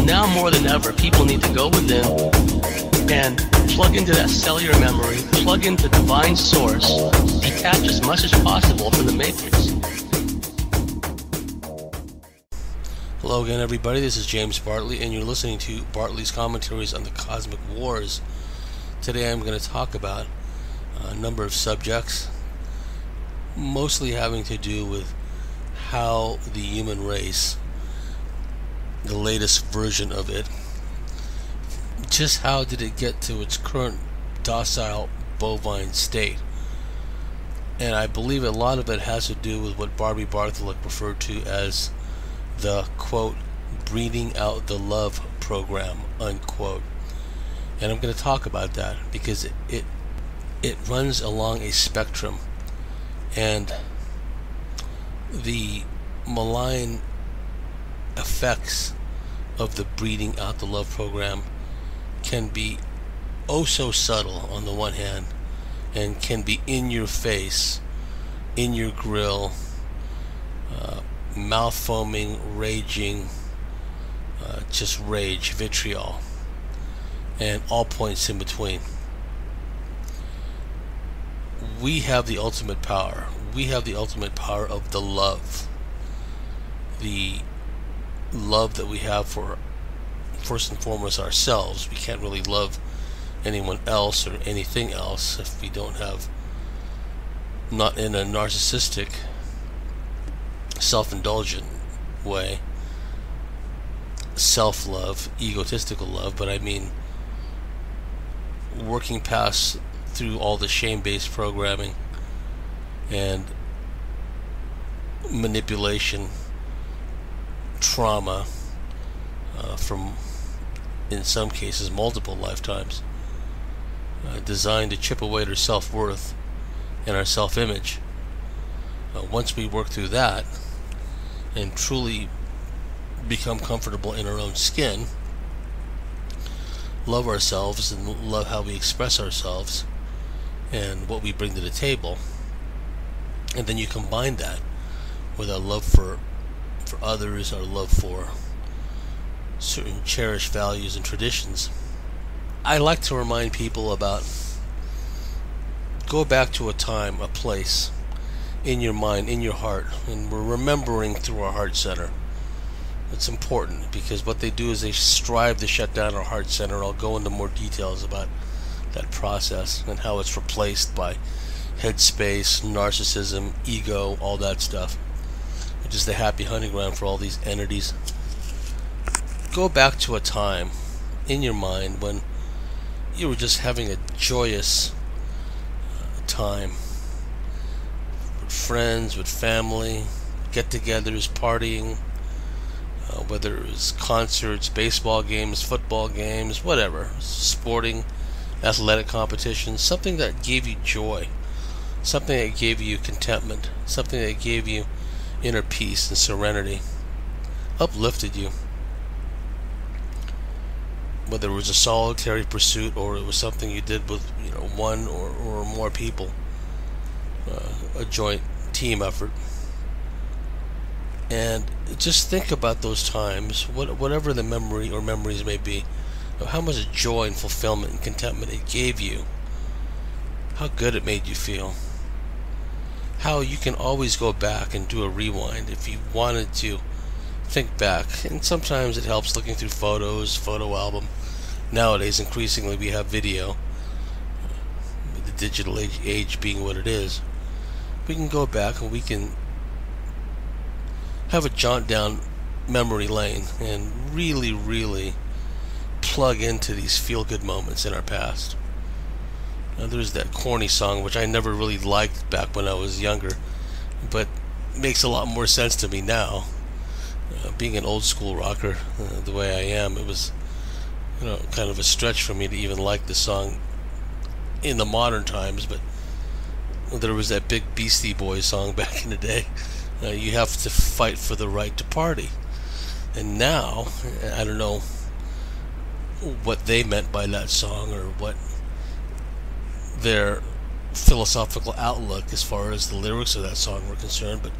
now more than ever, people need to go within and plug into that cellular memory, plug into divine source, detach as much as possible from the matrix. Hello again, everybody. This is James Bartley, and you're listening to Bartley's Commentaries on the Cosmic Wars. Today I'm going to talk about a number of subjects, mostly having to do with how the human race, the latest version of it, just how did it get to its current docile bovine state. And I believe a lot of it has to do with what Barbara Bartholic referred to as the, quote, breeding out the love program, unquote. And I'm going to talk about that because it runs along a spectrum, and the malign effects of the breeding out the love program can be oh so subtle on the one hand, and can be in your face, in your grill, mouth foaming, raging, just rage, vitriol, and all points in between. We have the ultimate power. We have the ultimate power of the love. The love that we have for, first and foremost, ourselves. We can't really love anyone else or anything else if we don't have, not in a narcissistic, self-indulgent way, self-love, egotistical love, but I mean working past through all the shame-based programming and manipulation, trauma from, in some cases, multiple lifetimes, designed to chip away at our self-worth and our self-image. Once we work through that and truly become comfortable in our own skin, love ourselves and love how we express ourselves and what we bring to the table, and then you combine that with our love for others, our love for certain cherished values and traditions. I like to remind people about, go back to a time, a place in your mind, in your heart, and we're remembering through our heart center. It's important because what they do is they strive to shut down our heart center. I'll go into more details about that process and how it's replaced by headspace, narcissism, ego, all that stuff, which is the happy hunting ground for all these entities. Go back to a time in your mind when you were just having a joyous time with friends, with family, get-togethers, partying, whether it was concerts, baseball games, football games, whatever, sporting, athletic competitions, something that gave you joy, something that gave you contentment, something that gave you inner peace and serenity, uplifted you. Whether it was a solitary pursuit or it was something you did with, one or more people, a joint team effort. And just think about those times, whatever the memory or memories may be, of how much joy and fulfillment and contentment it gave you, how good it made you feel, how you can always go back and do a rewind if you wanted to think back. And sometimes it helps looking through photos, photo album. Nowadays, increasingly, we have video, with the digital age being what it is. We can go back and we can have a jaunt down memory lane and really, really plug into these feel-good moments in our past. Now, there's that corny song, which I never really liked back when I was younger, but makes a lot more sense to me now. Being an old school rocker the way I am, it was kind of a stretch for me to even like the song in the modern times, but there was that big Beastie Boys song back in the day. You have to fight for the right to party. And now, I don't know what they meant by that song or what their philosophical outlook as far as the lyrics of that song were concerned, but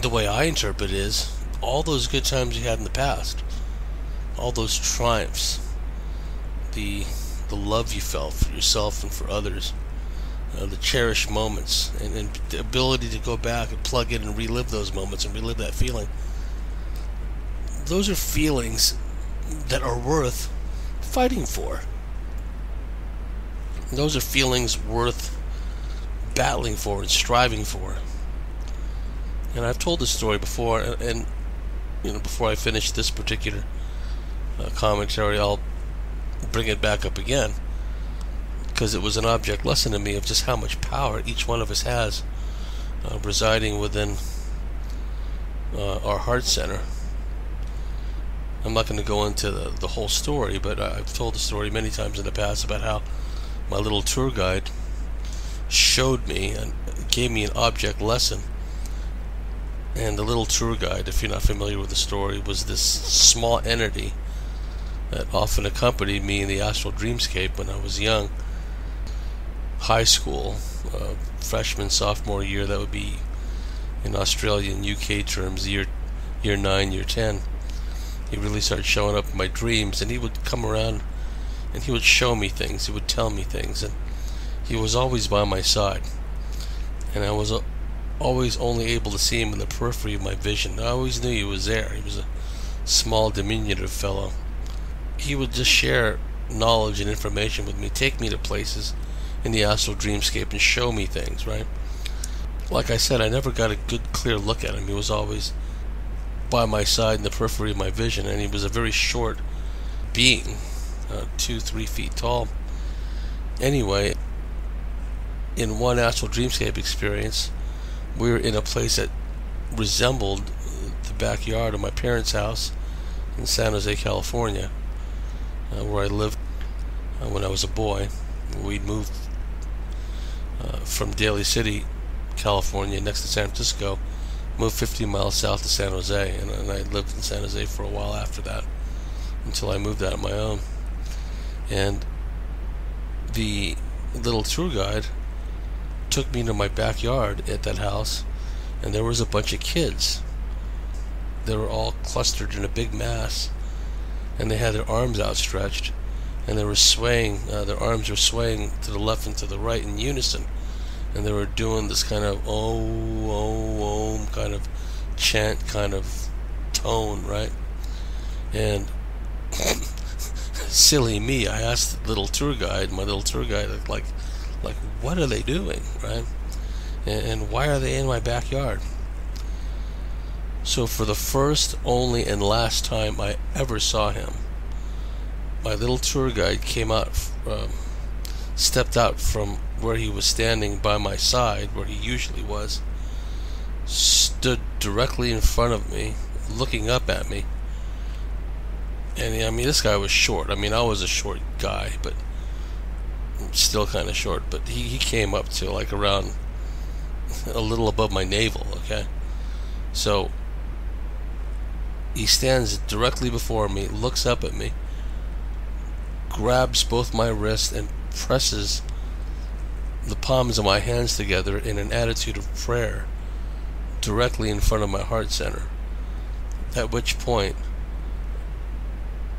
the way I interpret it is all those good times you had in the past, all those triumphs, the love you felt for yourself and for others, the cherished moments, and the ability to go back and plug in and relive those moments and relive that feeling. Those are feelings that are worth fighting for. Those are feelings worth battling for and striving for. And I've told this story before, and before I finish this particular commentary, I'll bring it back up again, because it was an object lesson to me of just how much power each one of us has residing within our heart center. I'm not going to go into the whole story, but I've told the story many times in the past about how my little tour guide showed me and gave me an object lesson. And the little tour guide, if you're not familiar with the story, was this small entity that often accompanied me in the astral dreamscape when I was young. High school, freshman, sophomore year, that would be in Australian, UK terms, year 9, year 10. He really started showing up in my dreams, and he would come around and he would show me things, he would tell me things, and he was always by my side. And I was always only able to see him in the periphery of my vision. I always knew he was there. He was a small, diminutive fellow. He would just share knowledge and information with me, take me to places in the astral dreamscape and show me things, right? Like I said, I never got a good, clear look at him. He was always by my side in the periphery of my vision, and he was a very short being, 2-3 feet tall. Anyway, in one astral dreamscape experience, we were in a place that resembled the backyard of my parents' house in San Jose, California, where I lived when I was a boy. We'd moved from Daly City, California, next to San Francisco, moved 50 miles south to San Jose, and I lived in San Jose for a while after that, until I moved out on my own. And the little tour guide took me to my backyard at that house, and there was a bunch of kids. They were all clustered in a big mass, and they had their arms outstretched, and they were swaying, their arms were swaying to the left and to the right in unison, and they were doing this kind of om kind of chant, kind of tone, right? And silly me, I asked the little tour guide, my little tour guide, like, what are they doing, right? And why are they in my backyard? So for the first, only, and last time I ever saw him, my little tour guide came out, stepped out from where he was standing by my side, where he usually was, stood directly in front of me, looking up at me. And I mean, this guy was short. I mean, I was a short guy, but still kind of short. But he came up to like around a little above my navel, okay? So he stands directly before me, looks up at me, grabs both my wrists and presses the palms of my hands together in an attitude of prayer directly in front of my heart center. At which point,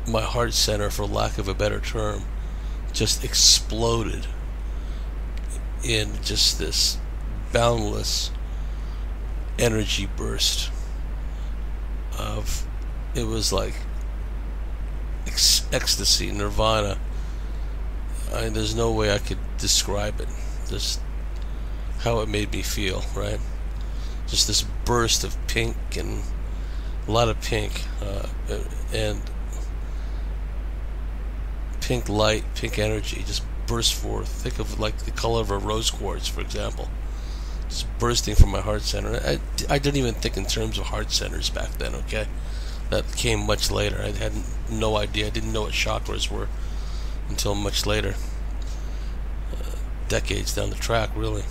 my heart center, for lack of a better term, just exploded in just this boundless energy burst of, it was like ecstasy, nirvana. There's no way I could describe it, just how it made me feel, right? Just this burst of pink, and a lot of pink, and pink light, pink energy just burst forth. Think of like the color of a rose quartz, for example, just bursting from my heart center. I didn't even think in terms of heart centers back then, okay? That came much later. I had no idea. I didn't know what chakras were until much later, decades down the track, really.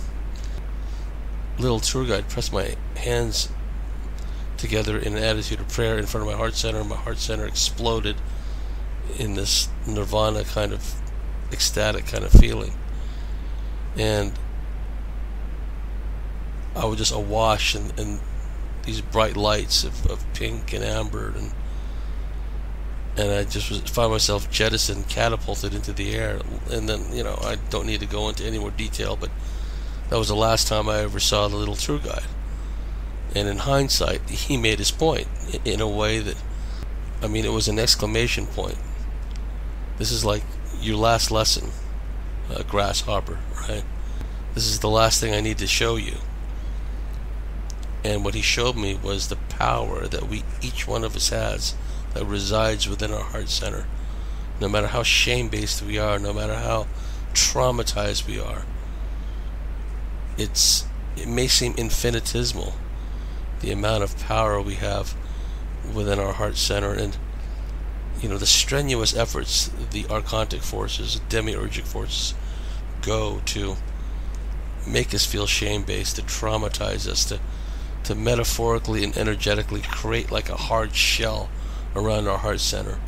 Little tour guide pressed my hands together in an attitude of prayer in front of my heart center. My heart center exploded in this nirvana kind of ecstatic kind of feeling, and I was just awash in these bright lights of pink and amber, and I just found myself jettisoned, catapulted into the air. And then, I don't need to go into any more detail, but that was the last time I ever saw the little tour guide. And in hindsight, he made his point in a way that, it was an exclamation point. This is like your last lesson, grasshopper, right? This is the last thing I need to show you. And what he showed me was the power that each one of us has, that resides within our heart center. No matter how shame-based we are, no matter how traumatized we are, it may seem infinitesimal, the amount of power we have within our heart center. And the strenuous efforts the archontic forces, demiurgic forces, go to make us feel shame-based, to traumatize us, to metaphorically and energetically create like a hard shell around our heart center.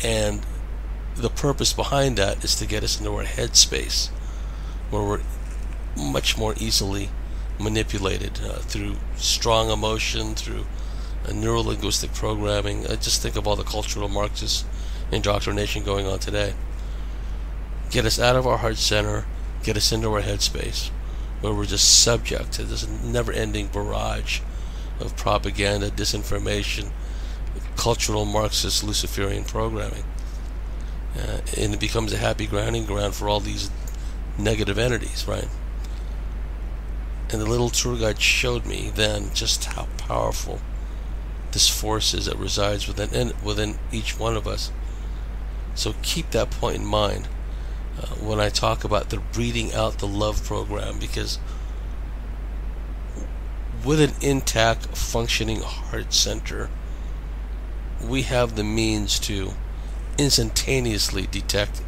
And the purpose behind that is to get us into our head space, where we're much more easily manipulated through strong emotion, through neuro-linguistic programming. Just think of all the cultural Marxist indoctrination going on today. Get us out of our heart center, get us into our head space, where we're just subject to this never-ending barrage of propaganda, disinformation, cultural Marxist Luciferian programming. And it becomes a happy grounding ground for all these negative entities, right? And the little tour guide showed me then just how powerful this force is that resides within each one of us. So keep that point in mind when I talk about the breeding out the love program, because with an intact, functioning heart center, we have the means to instantaneously detect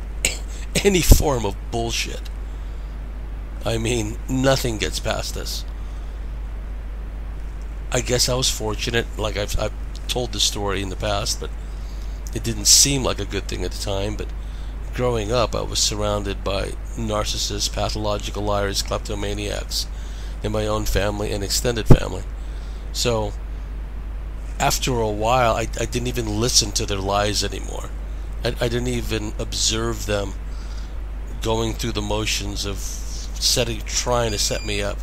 any form of bullshit. Nothing gets past us. I guess I was fortunate, like I've told this story in the past, but it didn't seem like a good thing at the time. But growing up, I was surrounded by narcissists, pathological liars, kleptomaniacs in my own family and extended family. So after a while, I didn't even listen to their lies anymore. I didn't even observe them going through the motions of trying to set me up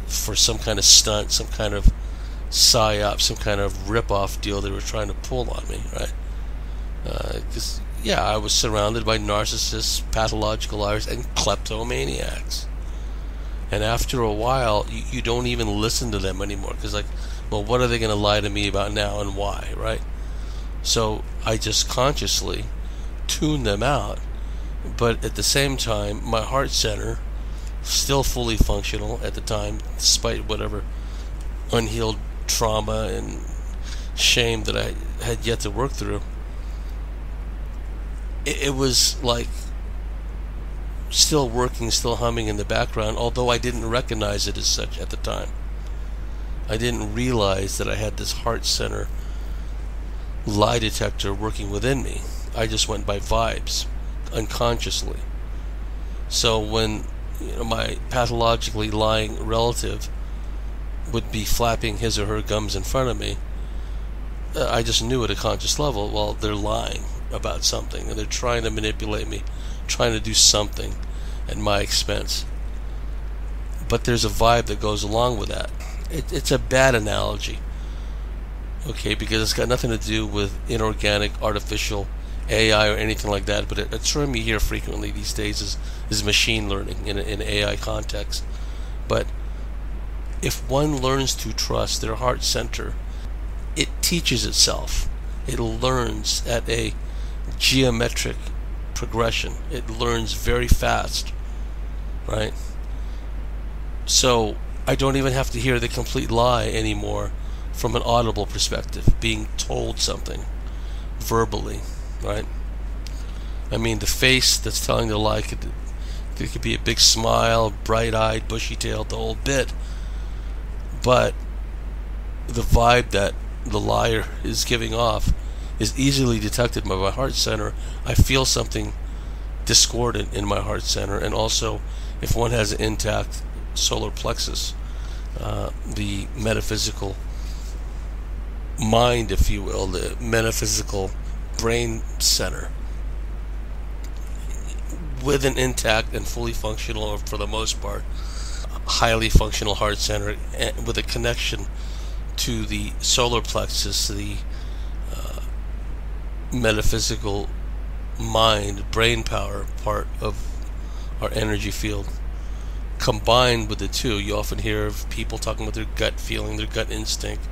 for some kind of stunt, some kind of psyop, some kind of rip-off deal they were trying to pull on me, right? Because, I was surrounded by narcissists, pathological liars, and kleptomaniacs. And after a while, you don't even listen to them anymore, because what are they going to lie to me about now and why, right? So I just consciously tune them out. But at the same time, my heart center, still fully functional at the time, despite whatever unhealed trauma and shame that I had yet to work through, it was like still working, still humming in the background, although I didn't recognize it as such at the time. I didn't realize that I had this heart center lie detector working within me. I just went by vibes, unconsciously. So when my pathologically lying relative would be flapping his or her gums in front of me, I just knew at a conscious level, well, they're lying about something, and they're trying to manipulate me, trying to do something at my expense. But there's a vibe that goes along with that. It's a bad analogy, okay, because it's got nothing to do with inorganic, artificial AI or anything like that. But a term you hear frequently these days is machine learning in an AI context. But if one learns to trust their heart center, it teaches itself. It learns at a geometric progression. It learns very fast, right? So I don't even have to hear the complete lie anymore from an audible perspective, being told something verbally, right? The face that's telling the lie could be a big smile, bright-eyed, bushy-tailed, the whole bit. But the vibe that the liar is giving off is easily detected by my heart center. I feel something discordant in my heart center, and also if one has an intact solar plexus, the metaphysical mind, if you will, the metaphysical brain center, with an intact and fully functional, or for the most part, highly functional heart center, with a connection to the solar plexus, the metaphysical mind, brain power part of our energy field. Combined with the two, you often hear of people talking about their gut feeling, their gut instinct,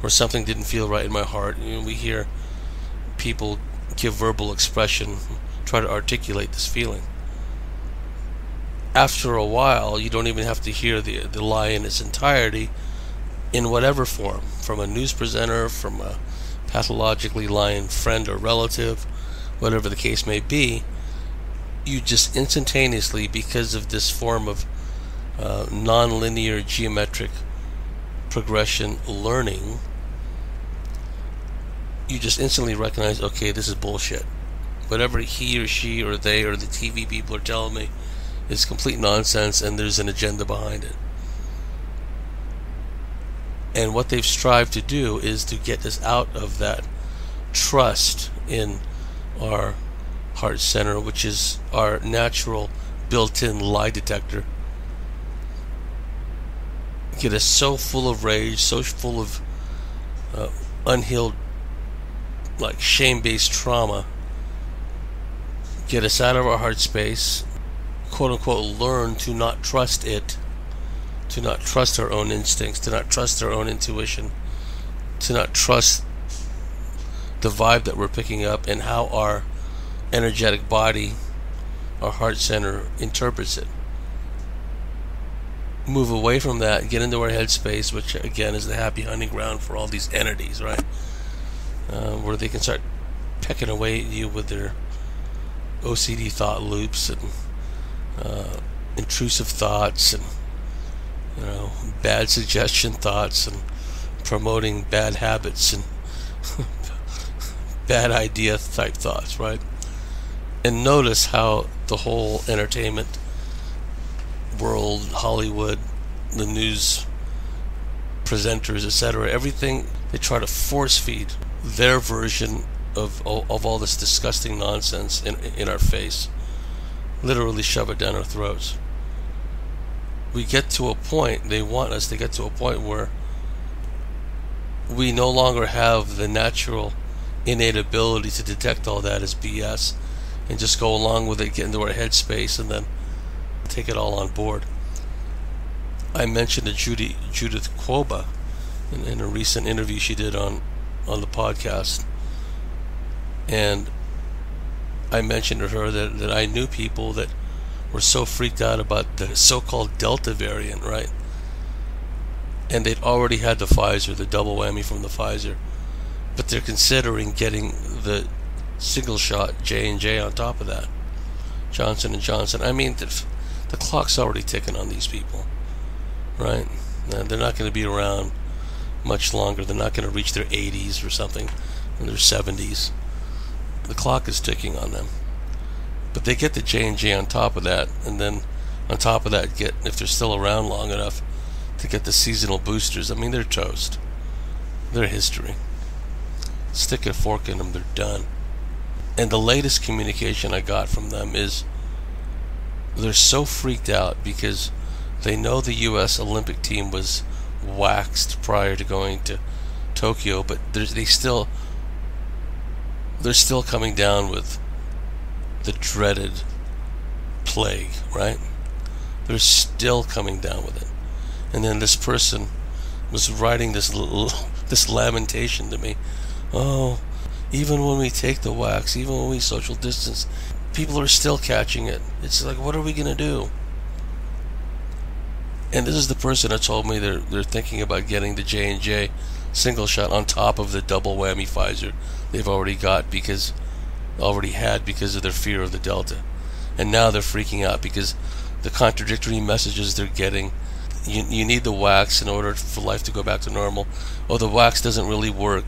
or something didn't feel right in my heart. We hear people give verbal expression, try to articulate this feeling. After a while, you don't even have to hear the lie in its entirety, in whatever form, from a news presenter, from a pathologically lying friend or relative, whatever the case may be. You just instantaneously, because of this form of non-linear geometric progression learning, you just instantly recognize, okay, this is bullshit. Whatever he or she or they or the TV people are telling me is complete nonsense, and there's an agenda behind it. And what they've strived to do is to get us out of that trust in our heart center, which is our natural built-in lie detector. Get us so full of rage, so full of unhealed, like shame-based trauma. Get us out of our heart space, quote-unquote learn to not trust it, to not trust our own instincts, to not trust our own intuition, to not trust the vibe that we're picking up and how our energetic body, our heart center, interprets it. Move away from that, get into our head space, which again is the happy hunting ground for all these entities, right? Where they can start pecking away at you with their OCD thought loops and intrusive thoughts and bad suggestion thoughts and promoting bad habits and bad idea type thoughts, right? And notice how the whole entertainment world, Hollywood, the news presenters, etc., everything, they try to force feed their version of all this disgusting nonsense in our face. Literally shove it down our throats. We get to a point, they want us to get to a point where we no longer have the natural innate ability to detect all that as BS and just go along with it, get into our headspace, and then take it all on board. I mentioned to Judith Quoba in a recent interview she did on the podcast, and I mentioned to her that I knew people that were so freaked out about the so-called Delta variant, right? And they'd already had the Pfizer, the double whammy from the Pfizer, but they're considering getting the single shot J&J on top of that, Johnson & Johnson. I mean, the clock's already ticking on these people, right? They're not going to be around much longer. They're not going to reach their 80s or something, or their 70s. The clock is ticking on them. But they get the J&J on top of that, and then on top of that get, if they're still around long enough, to get the seasonal boosters. I mean, they're toast. They're history. Stick a fork in them, they're done. And the latest communication I got from them is they're so freaked out because they know the U.S. Olympic team was waxed prior to going to Tokyo, but they're still coming down with the dreaded plague, right? They're still coming down with it. And then this person was writing this lamentation to me. Oh, even when we take the wax, even when we social distance, people are still catching it. It's like, what are we going to do? And this is the person that told me they're thinking about getting the J&J single shot on top of the double whammy Pfizer they've already got because of their fear of the Delta. And now they're freaking out because the contradictory messages they're getting. You need the wax in order for life to go back to normal. Oh, the wax doesn't really work.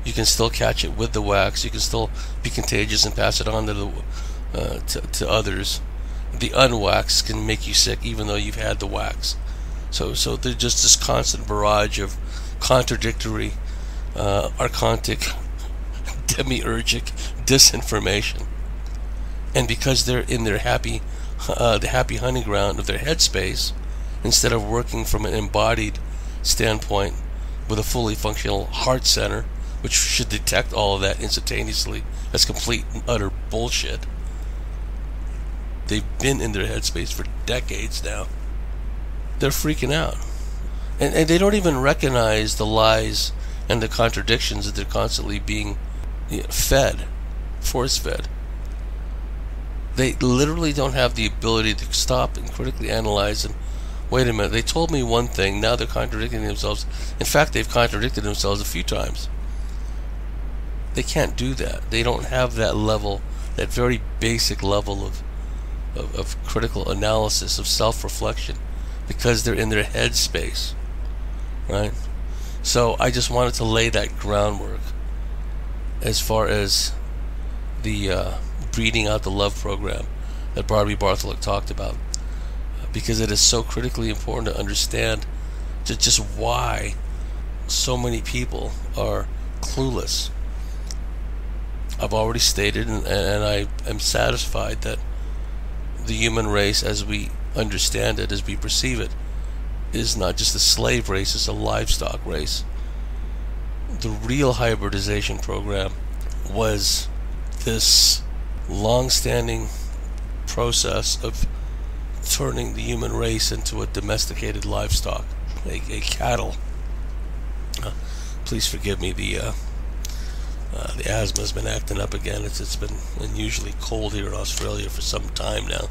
You can still catch it with the wax. You can still be contagious and pass it on to others. The unwax can make you sick even though you've had the wax. So there's just this constant barrage of contradictory archontic, demiurgic disinformation. And because they're in their the happy hunting ground of their headspace, instead of working from an embodied standpoint with a fully functional heart center, which should detect all of that instantaneously as complete and utter bullshit. They've been in their headspace for decades now. They're freaking out. And they don't even recognize the lies and the contradictions that they're constantly being fed, force-fed. They literally don't have the ability to stop and critically analyze and wait a minute, they told me one thing, now they're contradicting themselves. In fact, they've contradicted themselves a few times. They can't do that. They don't have that level, that very basic level of critical analysis, of self-reflection, because they're in their head space, right? So I just wanted to lay that groundwork as far as the breeding out the love program that Barbara Bartholic talked about, because it is so critically important to understand just why so many people are clueless. I've already stated, and I am satisfied that the human race, as we understand it, as we perceive it, is not just a slave race, it's a livestock race. The real hybridization program was this long-standing process of turning the human race into a domesticated livestock, a cattle. Please forgive me, the asthma's been acting up again. It's been unusually cold here in Australia for some time now.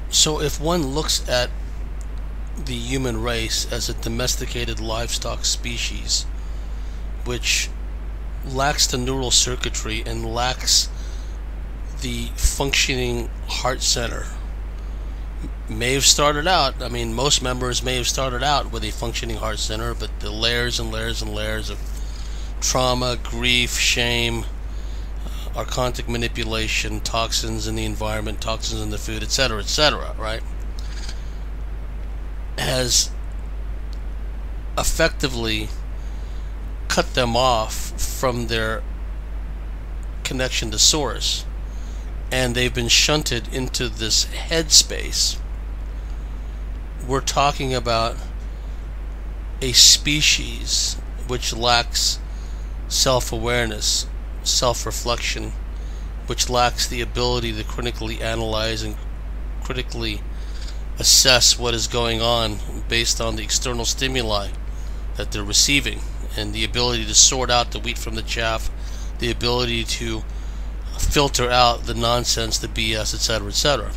So if one looks at the human race as a domesticated livestock species, which lacks the neural circuitry and lacks the functioning heart center, may have started out, I mean, most members may have started out with a functioning heart center, but the layers and layers and layers of trauma, grief, shame, archontic manipulation, toxins in the environment, toxins in the food, etc., right, has effectively cut them off from their connection to source, and they've been shunted into this headspace. We're talking about a species which lacks self-awareness, self-reflection, which lacks the ability to critically analyze and critically assess what is going on based on the external stimuli that they're receiving, and the ability to sort out the wheat from the chaff, the ability to filter out the nonsense, the BS, etc.,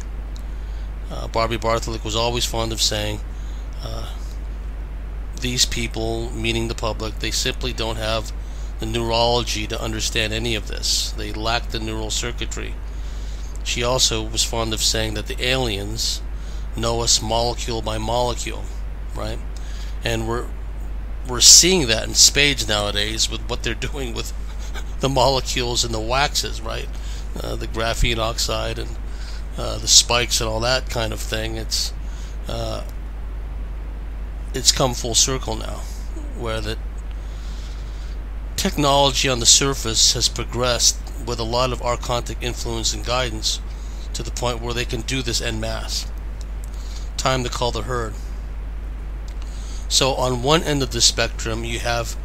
Barbara Bartholic was always fond of saying, these people, meaning the public, they simply don't have the neurology to understand any of this. They lack the neural circuitry. She also was fond of saying that the aliens know us molecule by molecule, right? And we're seeing that in spades nowadays with what they're doing with the molecules and the waxes, right? The graphene oxide and the spikes and all that kind of thing. It's come full circle now, where the technology on the surface has progressed with a lot of archontic influence and guidance to the point where they can do this en masse. Time to call the herd. So on one end of the spectrum, you have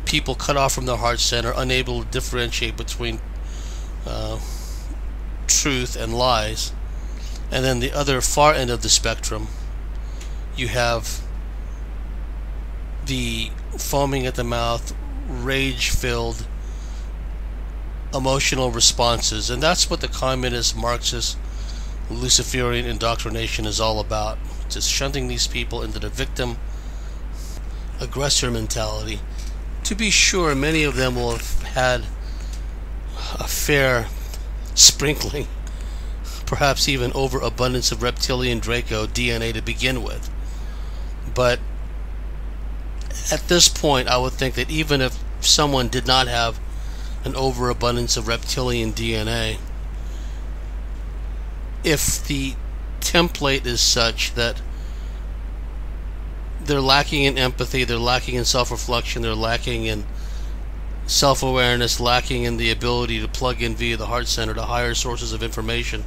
people cut off from their heart center, unable to differentiate between truth and lies. And then the other far end of the spectrum, you have the foaming at the mouth, rage-filled, emotional responses. And that's what the communist, Marxist, Luciferian indoctrination is all about. Just shunting these people into the victim aggressor mentality. To be sure, many of them will have had a fair sprinkling, perhaps even overabundance of reptilian Draco DNA to begin with. But at this point, I would think that even if someone did not have an overabundance of reptilian DNA, if the template is such that they're lacking in empathy, they're lacking in self-reflection, they're lacking in self-awareness, lacking in the ability to plug in via the heart center to higher sources of information,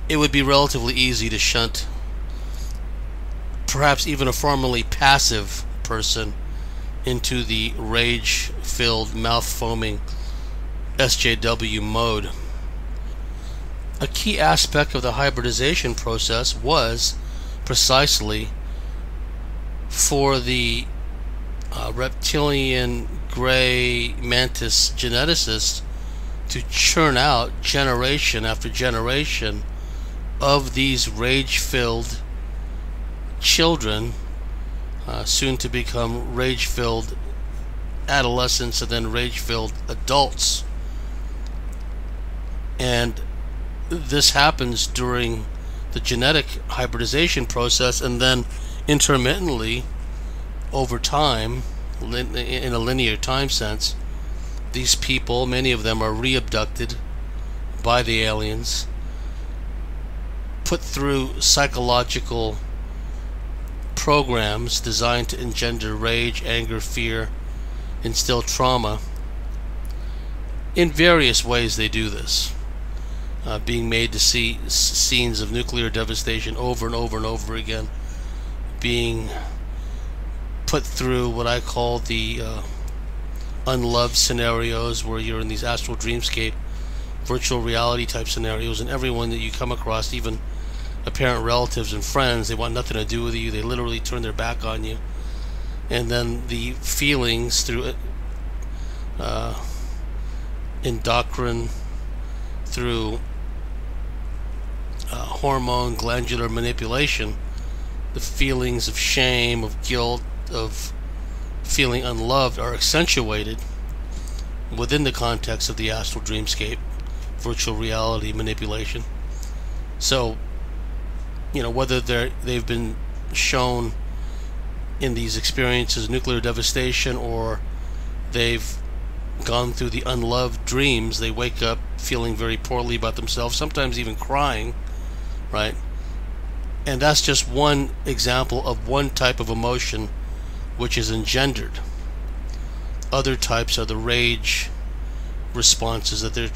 it would be relatively easy to shunt perhaps even a formerly passive person into the rage-filled, mouth-foaming SJW mode. A key aspect of the hybridization process was precisely for the reptilian gray mantis geneticists to churn out generation after generation of these rage-filled children, soon to become rage-filled adolescents and then rage-filled adults. And this happens during the genetic hybridization process, and then intermittently over time, in a linear time sense, these people, many of them, are re-abducted by the aliens, put through psychological programs designed to engender rage, anger, fear, instill trauma. In various ways they do this, being made to see scenes of nuclear devastation over and over and over again, being put through what I call the unloved scenarios, where you're in these astral dreamscape virtual reality type scenarios, and everyone that you come across, even apparent relatives and friends, they want nothing to do with you. They literally turn their back on you. And then the feelings through endocrine, through hormone glandular manipulation, the feelings of shame, of guilt, of feeling unloved are accentuated within the context of the astral dreamscape virtual reality manipulation. So, whether they've been shown in these experiences nuclear devastation, or they've gone through the unloved dreams, they wake up feeling very poorly about themselves, sometimes even crying, right? And that's just one example of one type of emotion which is engendered. Other types are the rage responses that they're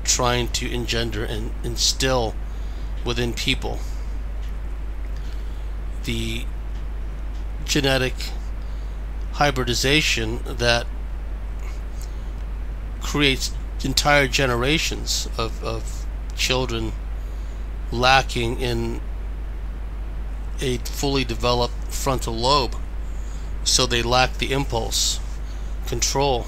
trying to engender and instill within people. The genetic hybridization that creates entire generations of children lacking in a fully developed frontal lobe, so they lack the impulse control.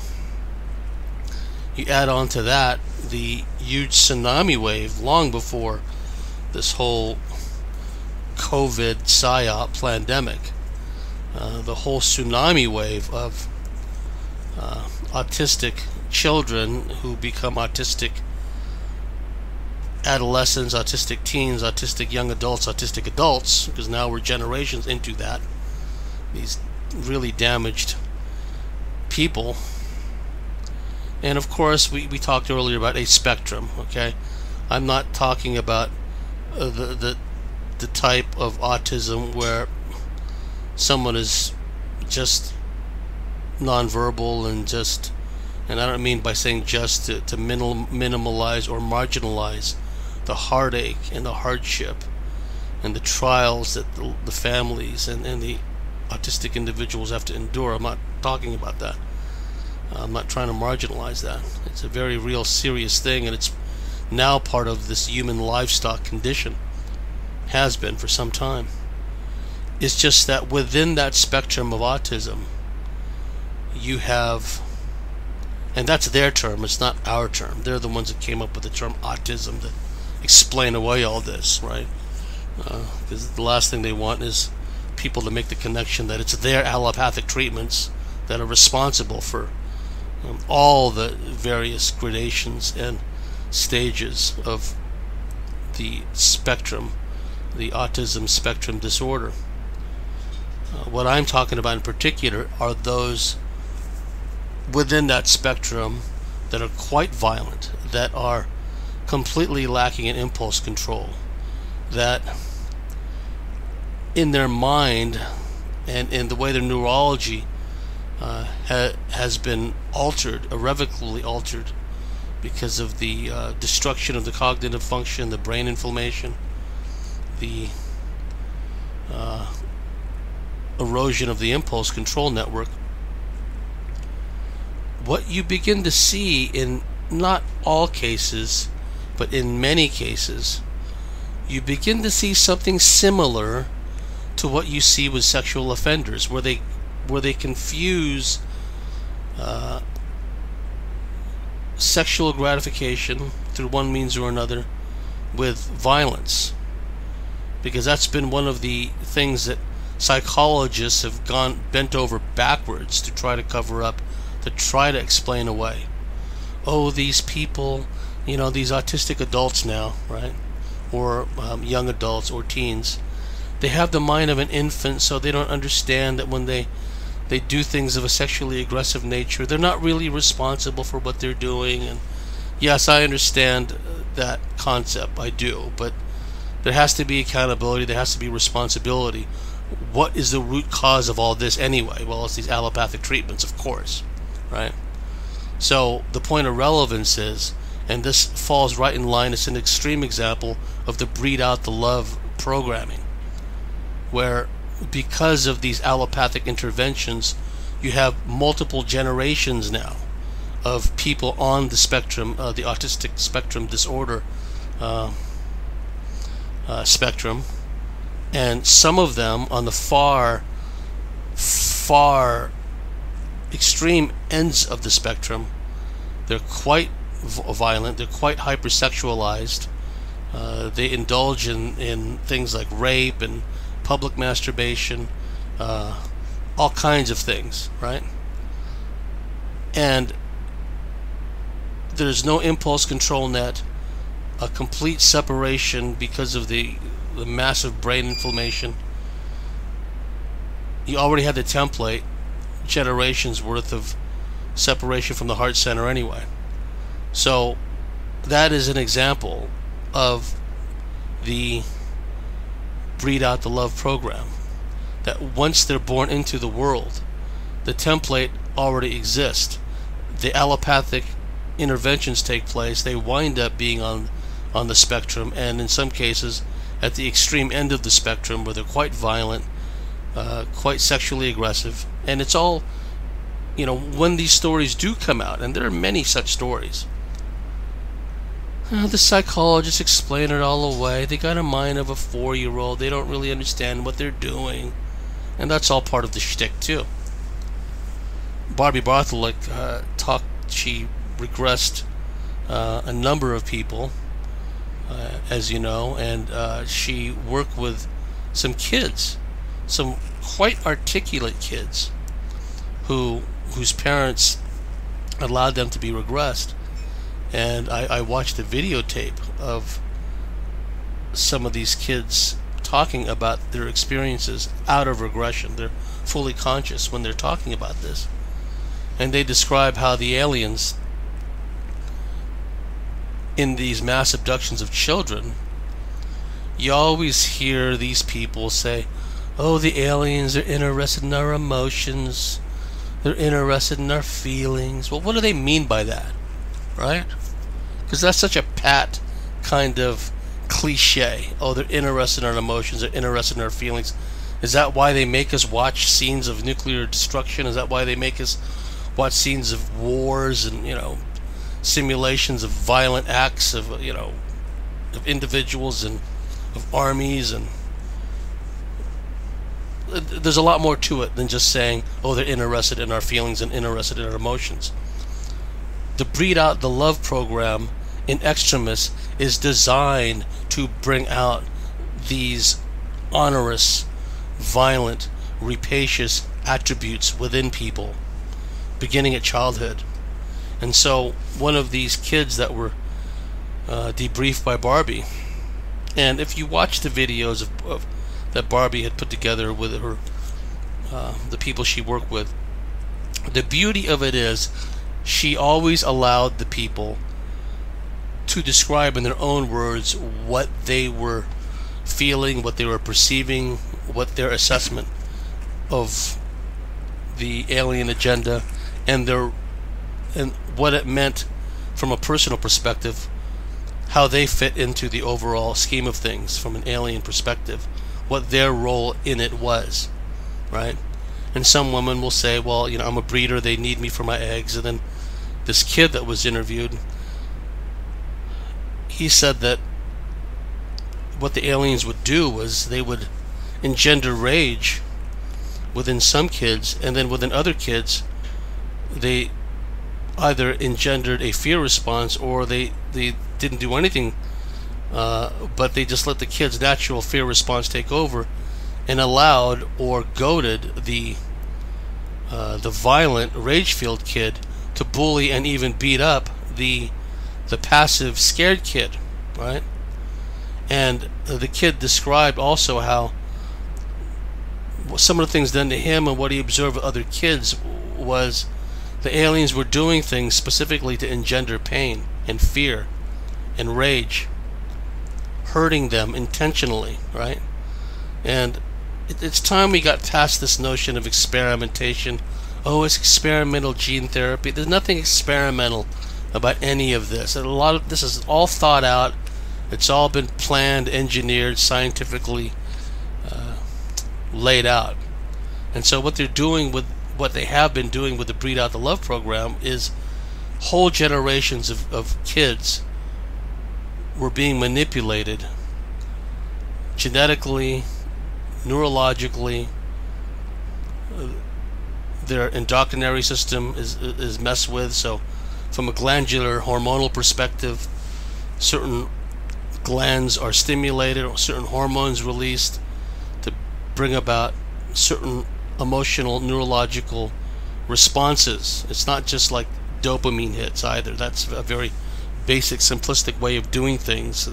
You add on to that the huge tsunami wave long before this whole COVID psyop pandemic, the whole tsunami wave of autistic children who become autistic adolescents, autistic teens, autistic young adults, autistic adults, because now we're generations into that. These really damaged people. And of course, we talked earlier about a spectrum, okay? I'm not talking about the type of autism where someone is just nonverbal and I don't mean by saying just to minimalize or marginalize the heartache and the hardship and the trials that the families and the autistic individuals have to endure. I'm not talking about that. I'm not trying to marginalize that. It's a very real, serious thing, and it's now part of this human livestock condition. Has been for some time. It's just that within that spectrum of autism, you have, and that's their term, it's not our term. They're the ones that came up with the term autism to explain away all this, right? Because the last thing they want is people to make the connection that it's their allopathic treatments that are responsible for all the various gradations and stages of the spectrum, the autism spectrum disorder. What I'm talking about in particular are those within that spectrum that are quite violent, that are completely lacking in impulse control, that in their mind and in the way their neurology has been altered, irrevocably altered, because of the destruction of the cognitive function, the brain inflammation, the erosion of the impulse control network. What you begin to see in not all cases, but in many cases, you begin to see something similar to what you see with sexual offenders, where they confuse sexual gratification through one means or another with violence, because that's been one of the things that psychologists have bent over backwards to try to cover up, to try to explain away. Oh, these people, these autistic adults now, right, or young adults or teens, they have the mind of an infant, so they don't understand that when they do things of a sexually aggressive nature, they're not really responsible for what they're doing. And yes, I understand that concept, I do, but there has to be accountability, there has to be responsibility. What is the root cause of all this anyway? Well, it's these allopathic treatments, of course, right? So the point of relevance is, and this falls right in line, it's an extreme example of the breed out the love programming, where because of these allopathic interventions, you have multiple generations now of people on the spectrum, the autistic spectrum disorder spectrum, and some of them on the far extreme ends of the spectrum, they're quite violent, they're quite hypersexualized, they indulge in things like rape and public masturbation, all kinds of things, right? And there's no impulse control net, a complete separation because of the massive brain inflammation. You already had the template, generations worth of separation from the heart center anyway. So that is an example of the breed out the love program, that once they're born into the world, the template already exists. The allopathic interventions take place, they wind up being on the spectrum, and in some cases at the extreme end of the spectrum, where they're quite violent, quite sexually aggressive. And it's all, when these stories do come out, and there are many such stories, the psychologists explain it all away. They got a mind of a 4-year-old. They don't really understand what they're doing. And that's all part of the shtick, too. Barbara Bartholic she regressed a number of people, as you know, and she worked with some kids, some quite articulate kids, whose parents allowed them to be regressed. And I watched a videotape of some of these kids talking about their experiences out of regression. They're fully conscious when they're talking about this. And they describe how the aliens in these mass abductions of children, you always hear these people say, oh, the aliens are interested in our emotions, they're interested in our feelings. Well, what do they mean by that? Right? Because that's such a pat kind of cliche. Oh, they're interested in our emotions, they're interested in our feelings. Is that why they make us watch scenes of nuclear destruction? Is that why they make us watch scenes of wars and, simulations of violent acts of, of individuals and of armies? And there's a lot more to it than just saying, oh, they're interested in our feelings and interested in our emotions. The breed out the love program in extremis is designed to bring out these onerous, violent, rapacious attributes within people, beginning at childhood. And so one of these kids that were debriefed by Barbie, and if you watch the videos of that Barbie had put together with her, the people she worked with, the beauty of it is she always allowed the people to describe in their own words what they were feeling, what they were perceiving, what their assessment of the alien agenda and what it meant from a personal perspective, how they fit into the overall scheme of things from an alien perspective, what their role in it was, right? And some women will say, well, I'm a breeder, they need me for my eggs. And then this kid that was interviewed, he said that what the aliens would do was they would engender rage within some kids, and then within other kids they either engendered a fear response, or they didn't do anything, but they just let the kid's natural fear response take over and allowed or goaded the violent rage-filled kid to bully and even beat up the passive scared kid, right? And the kid described also how some of the things done to him and what he observed with other kids was the aliens were doing things specifically to engender pain and fear and rage, hurting them intentionally, right? And it's time we got past this notion of experimentation. Oh, it's experimental gene therapy. There's nothing experimental about any of this. A lot of this is all thought out. It's all been planned, engineered, scientifically laid out. And so what they're doing with what they have been doing with the Breed Out the Love program is whole generations of kids were being manipulated genetically, neurologically. Their endocrinary system is messed with. So from a glandular hormonal perspective, certain glands are stimulated or certain hormones released to bring about certain emotional neurological responses. It's not just like dopamine hits either. That's a very basic, simplistic way of doing things,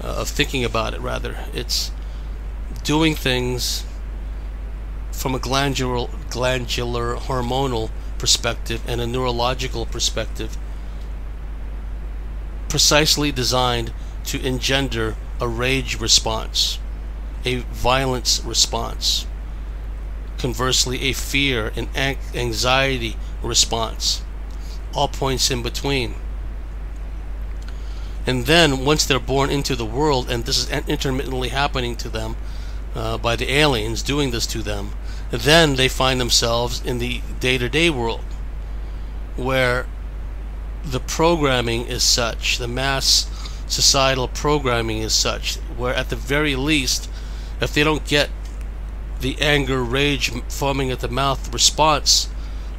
of thinking about it rather. It's doing things from a glandular hormonal perspective and a neurological perspective, precisely designed to engender a rage response, a violence response, conversely a fear and anxiety response, all points in between. And then once they're born into the world, and this is intermittently happening to them by the aliens doing this to them, then they find themselves in the day-to-day world where the programming is such, the mass societal programming is such, where at the very least, if they don't get the anger, rage, foaming at the mouth response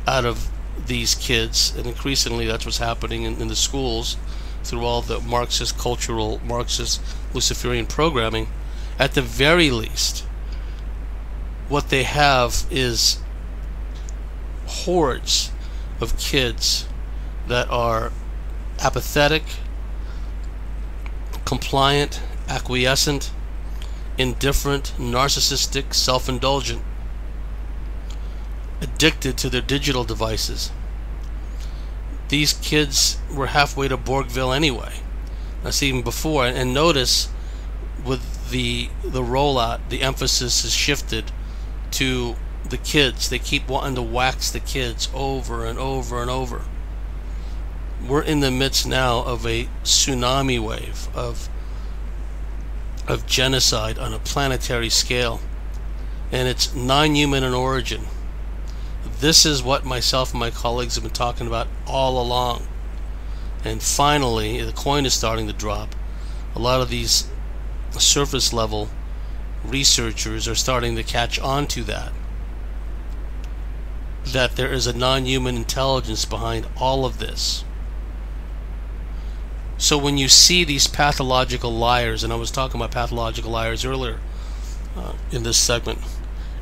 out of these kids, and increasingly that's what's happening in the schools through all the Marxist, cultural, Marxist, Luciferian programming, at the very least, what they have is hordes of kids that are apathetic, compliant, acquiescent, indifferent, narcissistic, self-indulgent, addicted to their digital devices. These kids were halfway to Borgville anyway. That's even before. And notice with the rollout, the emphasis is shifted to the kids. They keep wanting to wax the kids over and over and over. We're in the midst now of a tsunami wave of genocide on a planetary scale, and it's non-human in origin. This is what myself and my colleagues have been talking about all along, and finally the coin is starting to drop. A lot of these surface level researchers are starting to catch on to that there is a non-human intelligence behind all of this. So when you see these pathological liars, and I was talking about pathological liars earlier in this segment,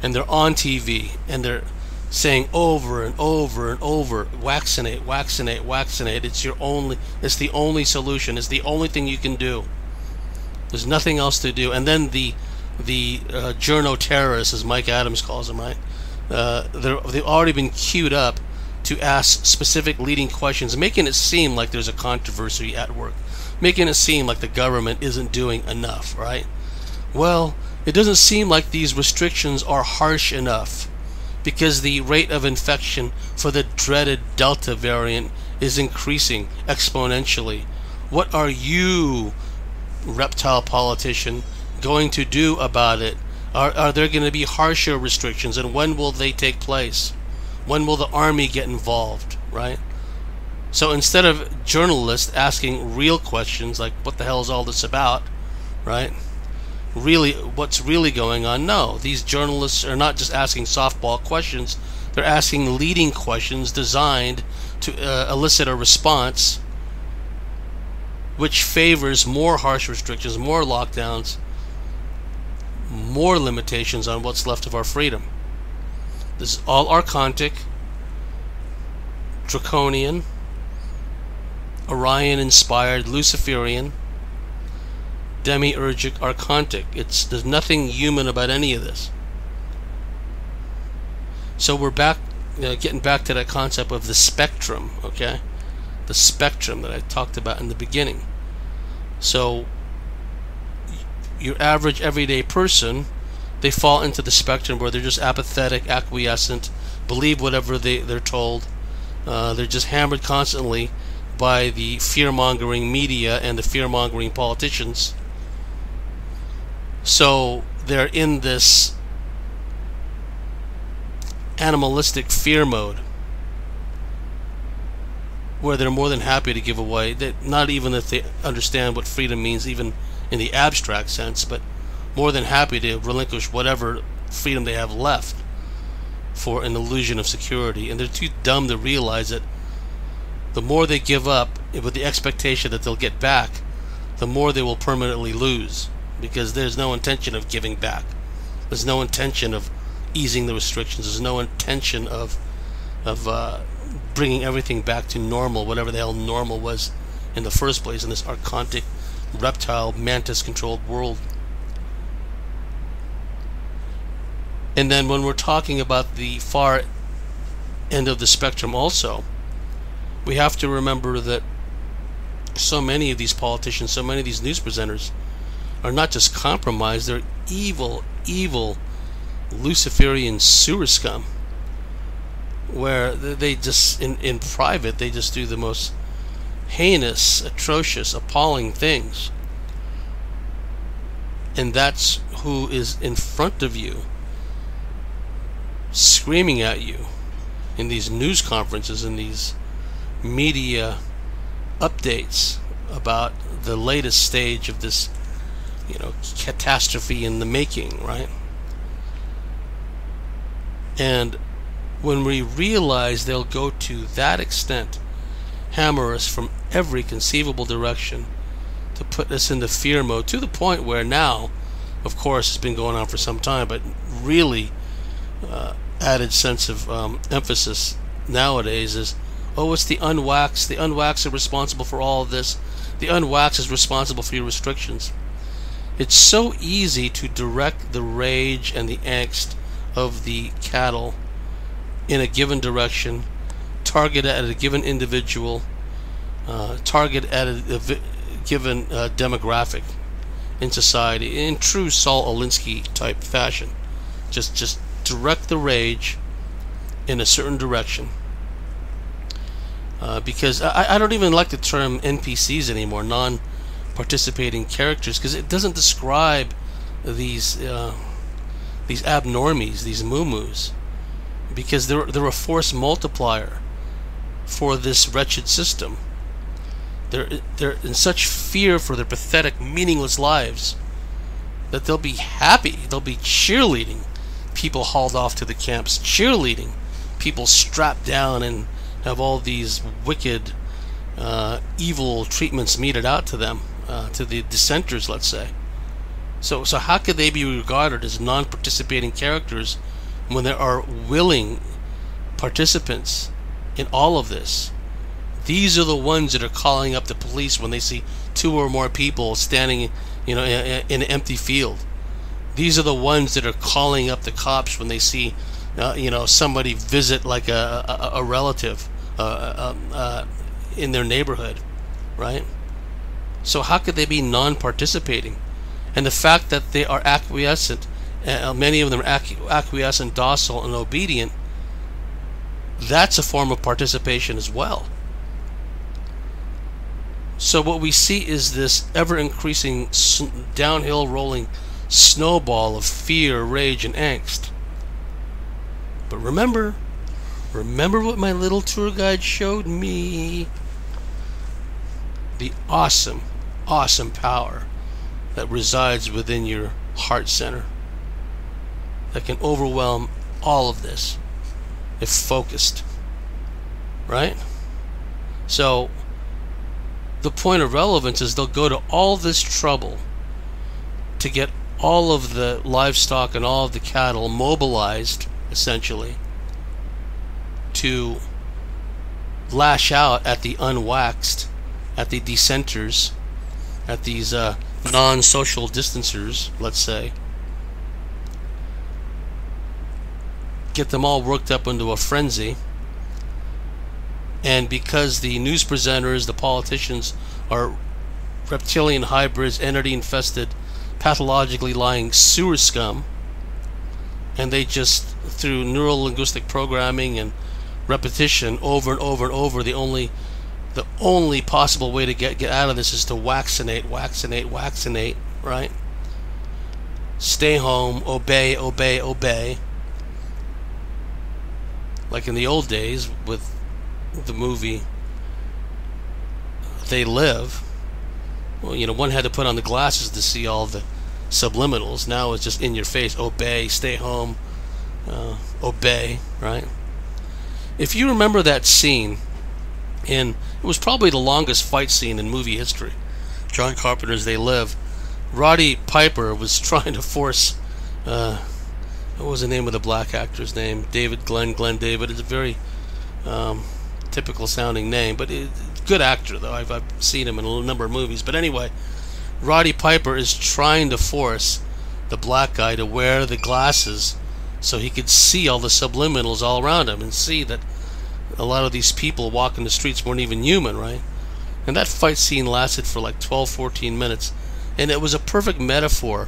and they're on TV and they're saying over and over and over, vaccinate, vaccinate, vaccinate. It's the only solution. It's the only thing you can do. There's nothing else to do. And then the journo terrorists, as Mike Adams calls them, right? They've already been queued up to ask specific leading questions, making it seem like there's a controversy at work, making it seem like the government isn't doing enough, right? Well, it doesn't seem like these restrictions are harsh enough, because the rate of infection for the dreaded Delta variant is increasing exponentially. What are you, reptile politician, going to do about it? Are there going to be harsher restrictions, and when will they take place? When will the army get involved, right? So instead of journalists asking real questions like, what the hell is all this about, right? Really, what's really going on? No, these journalists are not just asking softball questions. They're asking leading questions designed to elicit a response which favors more harsh restrictions, more lockdowns, more limitations on what's left of our freedom. This is all archontic, draconian, Orion-inspired, Luciferian, demiurgic, archontic. There's nothing human about any of this. So we're back, getting back to that concept of the spectrum, okay? The spectrum that I talked about in the beginning. So your average everyday person, they fall into the spectrum where they're just apathetic, acquiescent, believe whatever they're told. They're just hammered constantly by the fear-mongering media and the fear-mongering politicians. So they're in this animalistic fear mode where they're more than happy to give away, not even if they understand what freedom means, even in the abstract sense, but more than happy to relinquish whatever freedom they have left for an illusion of security. And they're too dumb to realize that the more they give up with the expectation that they'll get back, the more they will permanently lose, because there's no intention of giving back. There's no intention of easing the restrictions. There's no intention of bringing everything back to normal, whatever the hell normal was in the first place in this archontic, reptile, mantis-controlled world. And then when we're talking about the far end of the spectrum also, we have to remember that so many of these politicians, so many of these news presenters are not just compromised, they're evil, evil Luciferian sewer scum, where they just, in private, they just do the most heinous, atrocious, appalling things. And that's who is in front of you, screaming at you in these news conferences, in these media updates about the latest stage of this, catastrophe in the making, right? And when we realize they'll go to that extent, hammer us from every conceivable direction to put us into fear mode, to the point where now, of course, it's been going on for some time, but really added sense of emphasis nowadays is, oh, it's the unwaxed. The unwaxed are responsible for all of this. The unwaxed is responsible for your restrictions. It's so easy to direct the rage and the angst of the cattle in a given direction, target at a given individual, target at a given demographic in society, in true Saul Alinsky type fashion. Just direct the rage in a certain direction. Because I don't even like the term NPCs anymore, non-participating characters, because it doesn't describe these abnormies, these moo-moos, because they're a force multiplier for this wretched system. They're in such fear for their pathetic, meaningless lives that they'll be happy, they'll be cheerleading people hauled off to the camps, cheerleading people strapped down and have all these wicked, evil treatments meted out to them, to the dissenters, let's say. So how could they be regarded as non-participating characters when there are willing participants in all of this? These are the ones that are calling up the police when they see two or more people standing, in an empty field. These are the ones that are calling up the cops when they see, somebody visit like a relative in their neighborhood, right? So how could they be non-participating? And the fact that they are acquiescent many of them are acquiescent, docile, and obedient. That's a form of participation as well. So what we see is this ever-increasing downhill rolling snowball of fear, rage, and angst. But remember what my little tour guide showed me. The awesome, awesome power that resides within your heart center that can overwhelm all of this if focused, right? So the point of relevance is they'll go to all this trouble to get all of the livestock and all of the cattle mobilized, essentially, to lash out at the unwaxed, at the dissenters, at these non-social distancers, let's say. Get them all worked up into a frenzy. And because the news presenters, the politicians, are reptilian hybrids, entity-infested, pathologically lying sewer scum, and they just, through neuro-linguistic programming and repetition over and over and over, the only possible way to get out of this is to vaccinate, right? Stay home, obey. Like in the old days with the movie They Live. Well, one had to put on the glasses to see all the subliminals. Now it's just in your face. Obey, stay home, obey, right? If you remember that scene it was probably the longest fight scene in movie history, John Carpenter's They Live. Roddy Piper was trying to force what was the name of the black actor's name? Glenn David. It's a very typical sounding name, but good actor though. I've seen him in a number of movies. But anyway, Roddy Piper is trying to force the black guy to wear the glasses so he could see all the subliminals all around him and see that a lot of these people walking the streets weren't even human, right? And that fight scene lasted for like 12-14 minutes, and it was a perfect metaphor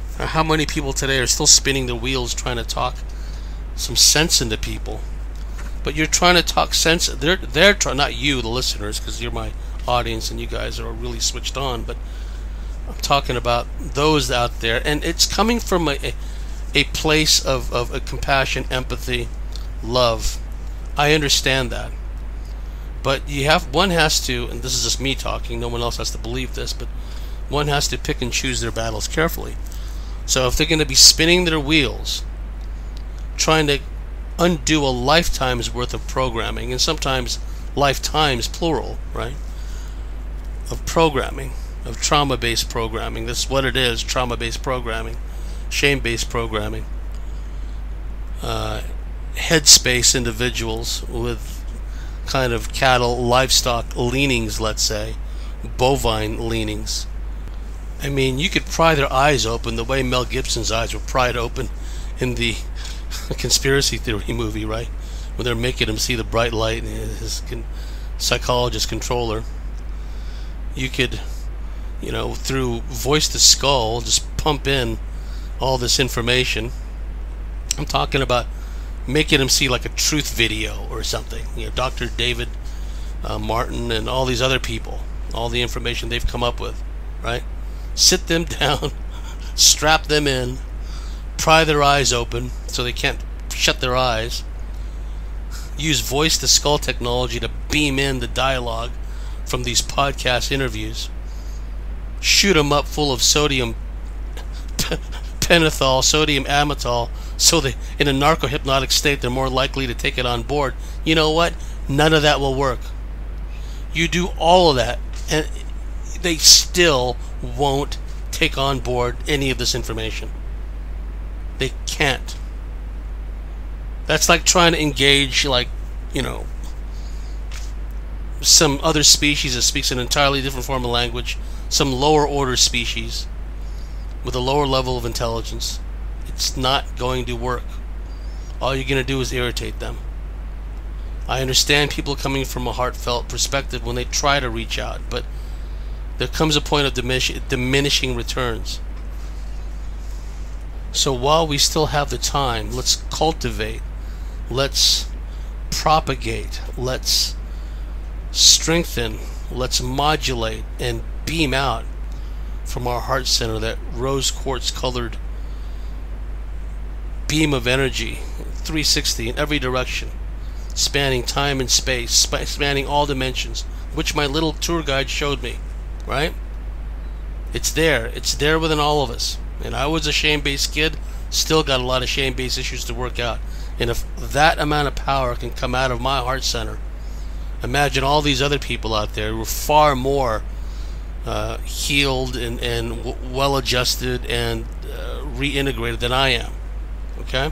for how many people today are still spinning their wheels trying to talk some sense into people. But you're trying to talk sense. They're trying, not you, the listeners, because you're my audience and you guys are really switched on. But I'm talking about those out there, and it's coming from a place of compassion, empathy, love. I understand that, but one has to, and this is just me talking. No one else has to believe this, but one has to pick and choose their battles carefully. So if they're going to be spinning their wheels, trying to undo a lifetime's worth of programming, and sometimes lifetimes plural, right, of programming, of trauma-based programming. That's what it is, trauma-based programming, shame-based programming. Headspace individuals with kind of cattle, livestock leanings, let's say, bovine leanings. I mean, you could pry their eyes open the way Mel Gibson's eyes were pried open in the conspiracy theory movie, right? When they're making him see the bright light and his psychologist controller. You could, through voice to skull, just pump in all this information. I'm talking about making him see like a truth video or something. Dr. David Martin and all these other people, all the information they've come up with, right? Sit them down, strap them in, pry their eyes open so they can't shut their eyes, use voice to skull technology to beam in the dialogue from these podcast interviews, shoot them up full of sodium pentothal, sodium amytal, so they, in a narco-hypnotic state, they're more likely to take it on board. You know what? None of that will work. You do all of that, and they still won't take on board any of this information. They can't. That's like trying to engage, some other species that speaks an entirely different form of language, some lower order species with a lower level of intelligence. It's not going to work. All you're going to do is irritate them. I understand people coming from a heartfelt perspective when they try to reach out, but there comes a point of diminishing returns. So while we still have the time, let's cultivate, let's propagate, let's strengthen, let's modulate and beam out from our heart center that rose quartz colored beam of energy, 360 in every direction, spanning time and space, spanning all dimensions, which my little tour guide showed me, right? It's there within all of us. And I was a shame-based kid, still got a lot of shame-based issues to work out. And if that amount of power can come out of my heart center, imagine all these other people out there who are far more healed and well-adjusted and reintegrated than I am. Okay?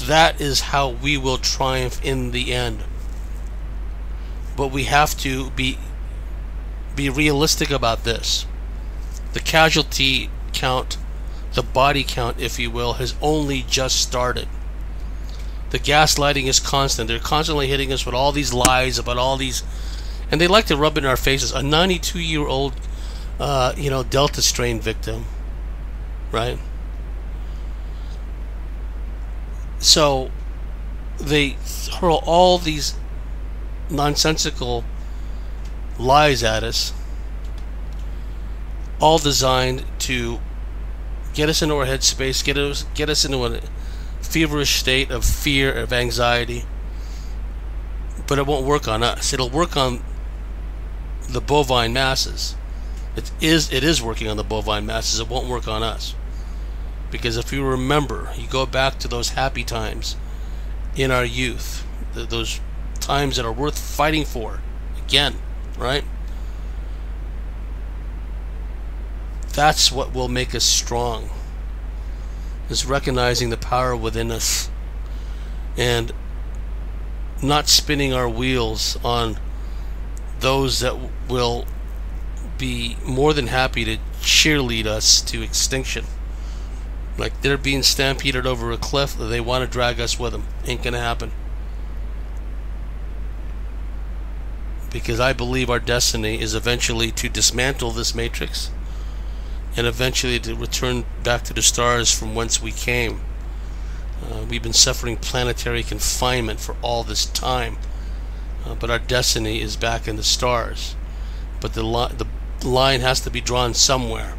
That is how we will triumph in the end. But we have to be realistic about this. The casualty count, the body count, if you will, has only just started. The gaslighting is constant. They're constantly hitting us with all these lies about all these, and they like to rub it in our faces. A 92-year-old, Delta strain victim, right? So they hurl all these nonsensical lies at us, all designed to get us into our headspace, get us into a feverish state of fear, of anxiety. But it won't work on us. It'll work on the bovine masses. It is working on the bovine masses. It won't work on us. Because if you remember, you go back to those happy times in our youth, those times that are worth fighting for again, right? That's what will make us strong, is recognizing the power within us and not spinning our wheels on those that will be more than happy to cheerlead us to extinction. Like they're being stampeded over a cliff, they want to drag us with them. Ain't gonna happen. Because I believe our destiny is eventually to dismantle this matrix and eventually to return back to the stars from whence we came. We've been suffering planetary confinement for all this time, but our destiny is back in the stars. But the line has to be drawn somewhere.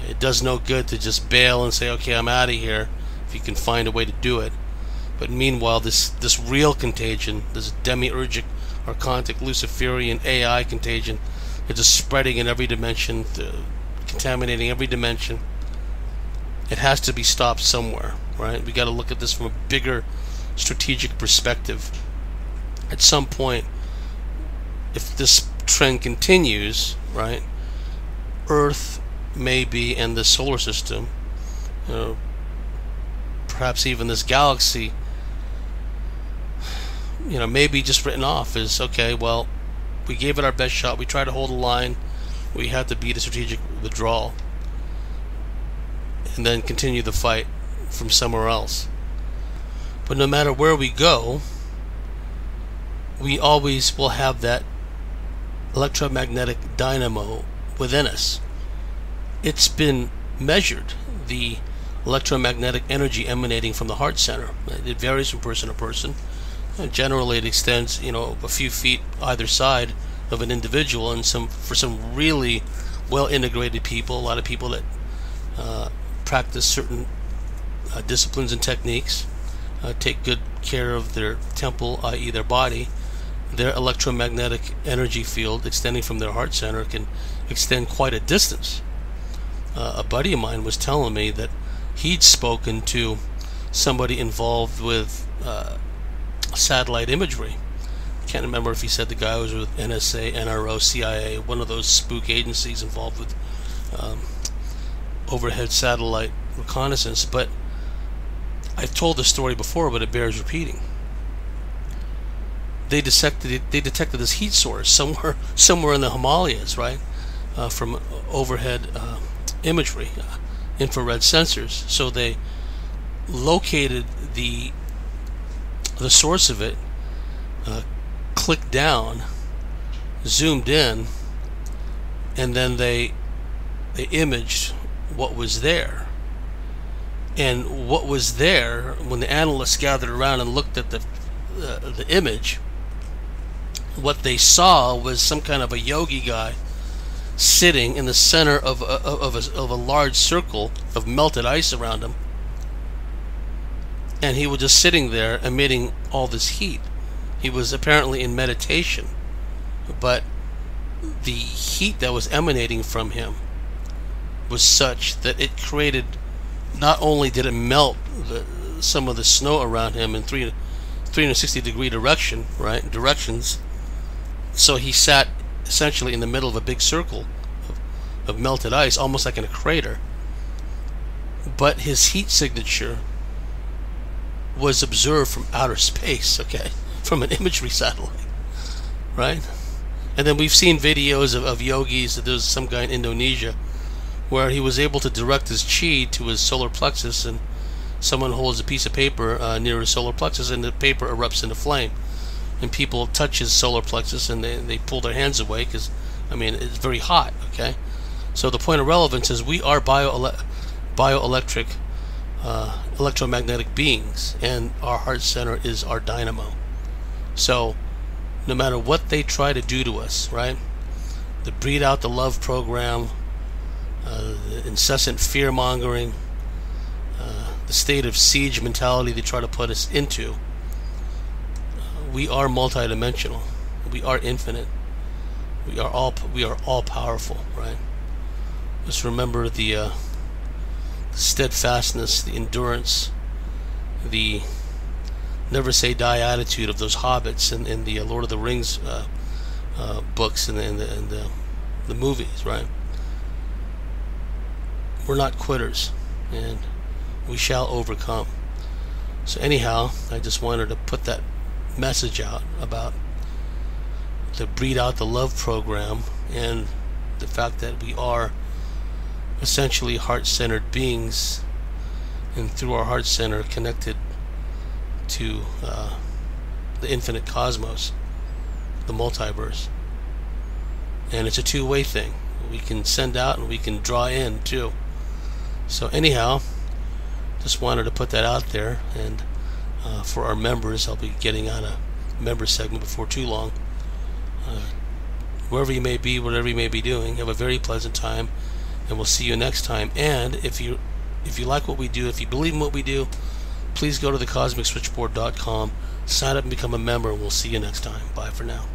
It does no good to just bail and say, okay, I'm out of here, if you can find a way to do it. But meanwhile, this real contagion, this demiurgic, archontic, Luciferian AI contagion, is just spreading in every dimension, contaminating every dimension. It has to be stopped somewhere, right? We got to look at this from a bigger strategic perspective. At some point, if this trend continues, right, Earth may be, and the solar system, perhaps even this galaxy, may be just written off as, okay, well, we gave it our best shot, we tried to hold a line, we had to beat a strategic withdrawal, and then continue the fight from somewhere else. But no matter where we go, we always will have that electromagnetic dynamo within us. It's been measured, the electromagnetic energy emanating from the heart center. It varies from person to person. Generally, it extends, a few feet either side of an individual, and for some really well-integrated people, a lot of people that practice certain disciplines and techniques, take good care of their temple, i.e. their body, their electromagnetic energy field extending from their heart center can extend quite a distance. A buddy of mine was telling me that he'd spoken to somebody involved with satellite imagery. I can't remember if he said the guy was with NSA, NRO, CIA, one of those spook agencies involved with overhead satellite reconnaissance. But I've told this story before, but it bears repeating. They detected this heat source somewhere in the Himalayas, right, from overhead imagery, infrared sensors. So they located the source of it, clicked down, zoomed in, and then they imaged what was there. And what was there, when the analysts gathered around and looked at the image, what they saw was some kind of a yogi guy sitting in the center of a large circle of melted ice around him, and he was just sitting there emitting all this heat. He was apparently in meditation, but the heat that was emanating from him was such that it created, not only did it melt some of the snow around him in 360-degree directions, so he sat essentially in the middle of a big circle of melted ice, almost like in a crater. But his heat signature was observed from outer space, okay, from an imagery satellite, right? And then we've seen videos of yogis. There's some guy in Indonesia where he was able to direct his chi to his solar plexus, and someone holds a piece of paper near his solar plexus, and the paper erupts into flame. And people touch his solar plexus, and they pull their hands away because, I mean, it's very hot, okay? So the point of relevance is we are bioelectric, electromagnetic beings, and our heart center is our dynamo. So no matter what they try to do to us, right? The breed out the love program, the incessant fear-mongering, the state of siege mentality they try to put us into, we are multidimensional. We are infinite. We are all powerful, right? Just remember the steadfastness, the endurance, the never say die attitude of those hobbits in the Lord of the Rings books and the movies, right? We're not quitters, and we shall overcome. So anyhow, I just wanted to put that message out about the Breed Out the Love program and the fact that we are essentially heart-centered beings, and through our heart center connected to the infinite cosmos, the multiverse. And it's a two-way thing. We can send out and we can draw in too. So anyhow, just wanted to put that out there, and for our members, I'll be getting on a member segment before too long. Wherever you may be, whatever you may be doing, have a very pleasant time, and we'll see you next time. And if you like what we do, if you believe in what we do, please go to thecosmicswitchboard.com, sign up and become a member, and we'll see you next time. Bye for now.